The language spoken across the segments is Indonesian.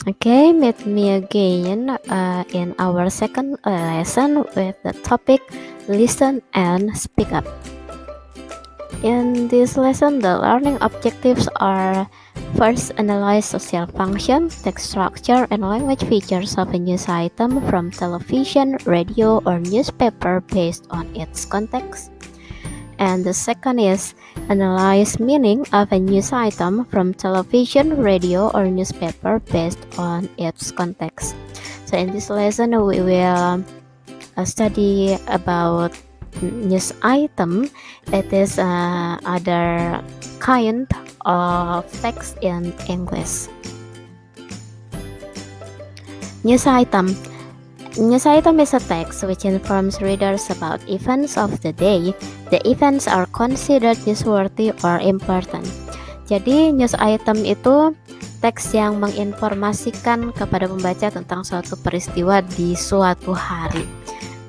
Okay, meet me again in our second lesson with the topic Listen and Speak Up. In this lesson, the learning objectives are: first, analyze social function, text structure, and language features of a news item from television, radio, or newspaper based on its context. And the second is analyze meaning of a news item from television, radio, or newspaper based on its context. So in this lesson, we will study about news item. It is other kind of text in English. News item. News item is a text which informs readers about events of the day. The events are considered newsworthy or important. Jadi news item itu teks yang menginformasikan kepada pembaca tentang suatu peristiwa di suatu hari.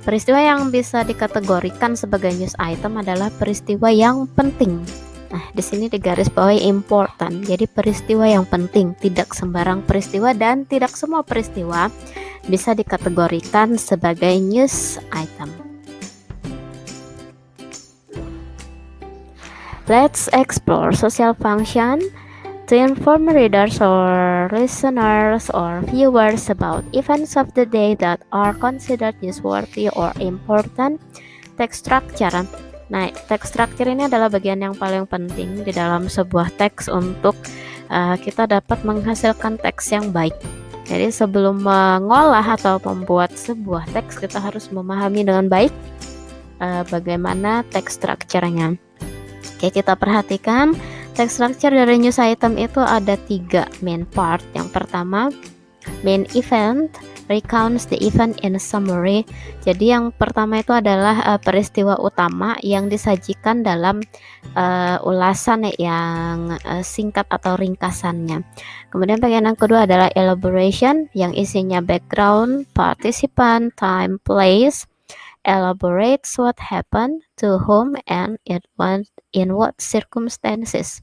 Peristiwa yang bisa dikategorikan sebagai news item adalah peristiwa yang penting. Nah, di sini digarisbawahi important. Jadi peristiwa yang penting, tidak sembarang peristiwa dan tidak semua peristiwa bisa dikategorikan sebagai news item. Let's explore social function to inform readers or listeners or viewers about events of the day that are considered newsworthy or important. Text structure. Nah, text structure ini adalah bagian yang paling penting di dalam sebuah teks untuk kita dapat menghasilkan teks yang baik. Jadi sebelum mengolah atau membuat sebuah teks, kita harus memahami dengan baik bagaimana teks structure-nya. Oke, kita perhatikan teks structure dari news item itu ada 3 main part. Yang pertama, main event recounts the event in a summary. Jadi yang pertama itu adalah peristiwa utama yang disajikan dalam ulasan yang singkat atau ringkasannya. Kemudian bagian yang kedua adalah elaboration yang isinya background, participant, time, place, elaborates what happened, to whom, and in what circumstances.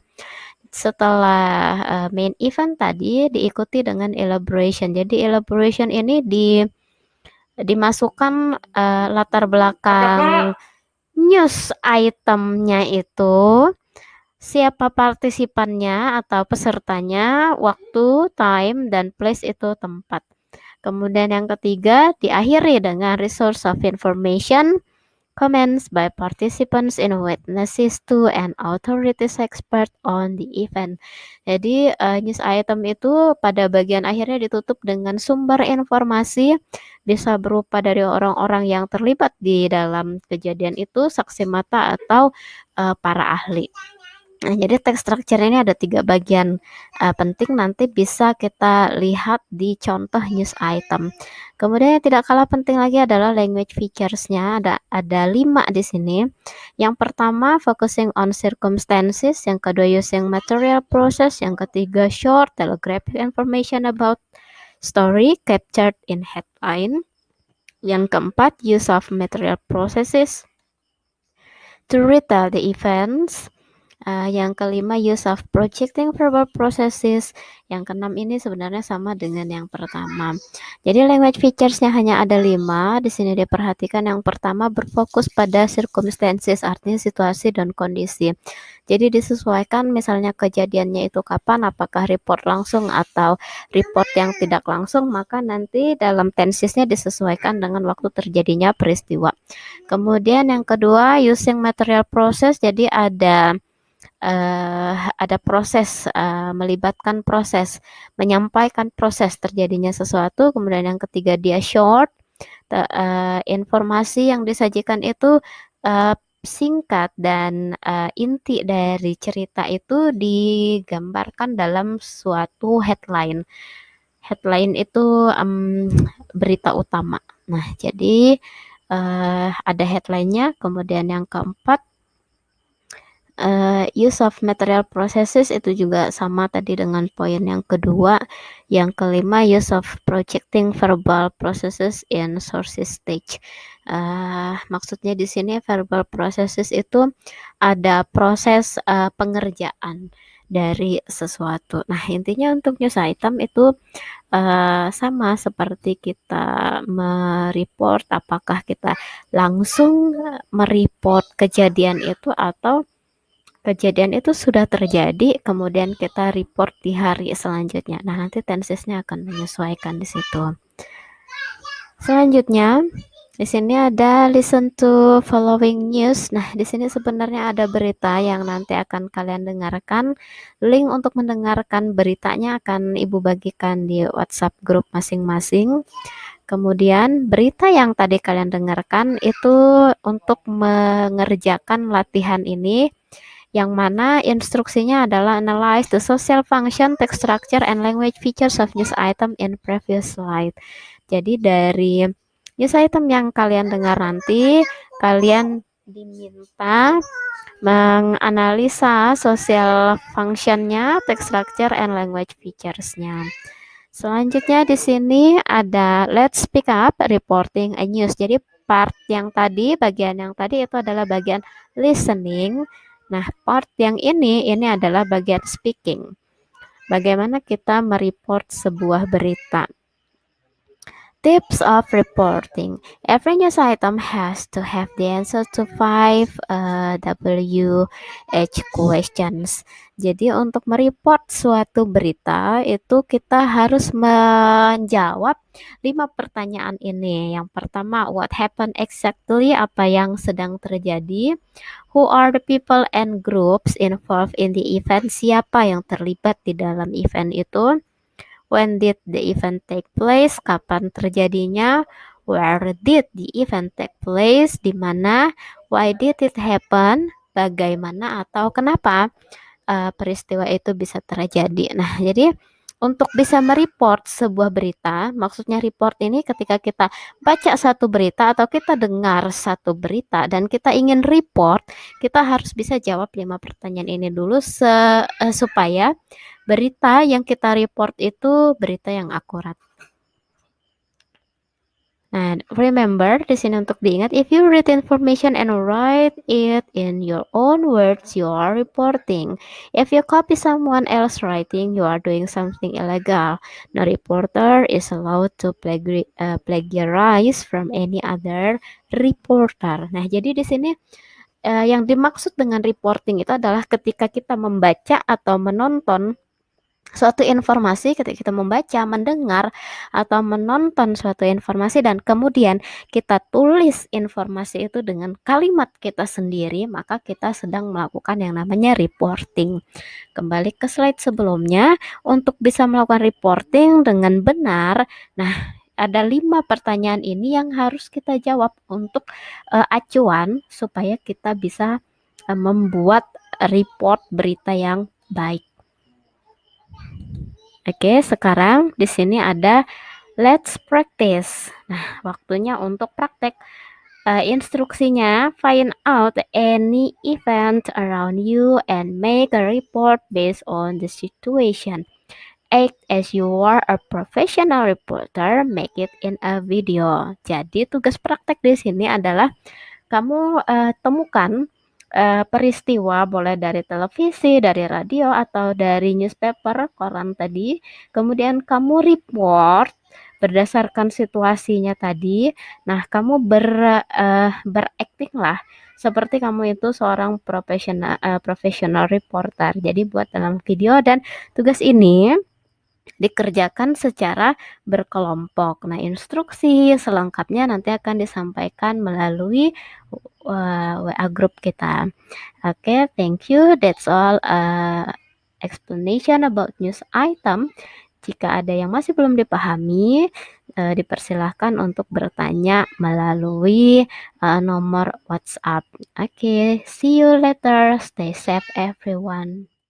Setelah main event tadi diikuti dengan elaboration. Jadi elaboration ini dimasukkan latar belakang news itemnya itu, siapa partisipannya atau pesertanya, waktu, time, dan place itu tempat. Kemudian yang ketiga diakhiri dengan resource of information, comments by participants in witnesses to and authorities expert on the event. Jadi news item itu pada bagian akhirnya ditutup dengan sumber informasi, bisa berupa dari orang-orang yang terlibat di dalam kejadian itu, saksi mata atau para ahli. Nah, jadi text structure ini ada 3 bagian penting, nanti bisa kita lihat di contoh news item. Kemudian yang tidak kalah penting lagi adalah language features-nya. Ada 5 di sini. Yang pertama focusing on circumstances, yang kedua using material process, yang ketiga short telegraphic information about story captured in headline, yang keempat use of material processes to retell the events. Yang kelima use of projecting verbal processes. Yang keenam ini sebenarnya sama dengan yang pertama. Jadi language features-nya hanya ada 5. Di sini diperhatikan yang pertama berfokus pada circumstances, artinya situasi dan kondisi. Jadi disesuaikan misalnya kejadiannya itu kapan, apakah report langsung atau report yang tidak langsung, maka nanti dalam tensesnya disesuaikan dengan waktu terjadinya peristiwa. Kemudian yang kedua using material process, jadi ada proses, melibatkan proses, menyampaikan proses terjadinya sesuatu. Kemudian yang ketiga dia short, informasi yang disajikan itu singkat dan inti dari cerita itu digambarkan dalam suatu headline. Headline itu berita utama. Nah, jadi ada headline-nya. Kemudian yang keempat use of material processes itu juga sama tadi dengan poin yang kedua. Yang kelima use of projecting verbal processes in sources stage. Maksudnya di sini verbal processes itu ada proses pengerjaan dari sesuatu. Nah, intinya untuk news item itu sama seperti kita apakah kita langsung kejadian itu atau kejadian itu sudah terjadi kemudian kita report di hari selanjutnya. Nah, nanti tensesnya akan menyesuaikan di situ. Selanjutnya, di sini ada listen to following news. Nah, di sini sebenarnya ada berita yang nanti akan kalian dengarkan. Link untuk mendengarkan beritanya akan Ibu bagikan di WhatsApp grup masing-masing. Kemudian berita yang tadi kalian dengarkan itu untuk mengerjakan latihan ini, yang mana instruksinya adalah analyze the social function, text structure, and language features of news item in previous slide. Jadi dari news item yang kalian dengar nanti, kalian diminta menganalisa social functionnya, text structure, and language features-nya. Selanjutnya di sini ada let's pick up reporting a news. Jadi bagian yang tadi itu adalah bagian listening. Nah, part yang ini adalah bagian speaking. Bagaimana kita mereport sebuah berita. Tips of reporting. Every news item has to have the answer to 5 WH questions. Jadi untuk mereport suatu berita itu kita harus menjawab 5 pertanyaan ini. Yang pertama, what happened exactly? Apa yang sedang terjadi? Who are the people and groups involved in the event? Siapa yang terlibat di dalam event itu? When did the event take place? Kapan terjadinya? Where did the event take place? Di mana? Why did it happen? Bagaimana atau kenapa peristiwa itu bisa terjadi. Nah, jadi untuk bisa mereport sebuah berita, maksudnya report ini ketika kita baca satu berita atau kita dengar satu berita dan kita ingin report, kita harus bisa jawab 5 pertanyaan ini dulu supaya berita yang kita report itu berita yang akurat. Nah, remember di sini untuk diingat, if you read information and write it in your own words, you are reporting. If you copy someone else writing, you are doing something illegal. No reporter is allowed to plagiarize from any other reporter. Nah, jadi di sini yang dimaksud dengan reporting itu adalah ketika kita membaca atau menonton suatu informasi, ketika kita membaca, mendengar, atau menonton suatu informasi dan kemudian kita tulis informasi itu dengan kalimat kita sendiri, maka kita sedang melakukan yang namanya reporting. Kembali ke slide sebelumnya, untuk bisa melakukan reporting dengan benar, nah ada 5 pertanyaan ini yang harus kita jawab untuk acuan supaya kita bisa membuat report berita yang baik. Oke, sekarang di sini ada let's practice. Nah, waktunya untuk praktek. Instruksinya, find out any event around you and make a report based on the situation. Act as you are a professional reporter, make it in a video. Jadi tugas praktek di sini adalah kamu temukan peristiwa, boleh dari televisi, dari radio, atau dari newspaper, koran tadi. Kemudian kamu report berdasarkan situasinya tadi. Nah, kamu berakting lah seperti kamu itu seorang profesional reporter. Jadi buat dalam video, dan tugas ini dikerjakan secara berkelompok. Nah, instruksi selengkapnya nanti akan disampaikan melalui WA grup kita. Oke, thank you. That's all explanation about news item. Jika ada yang masih belum dipahami, dipersilahkan untuk bertanya melalui nomor WhatsApp. Oke, see you later. Stay safe everyone.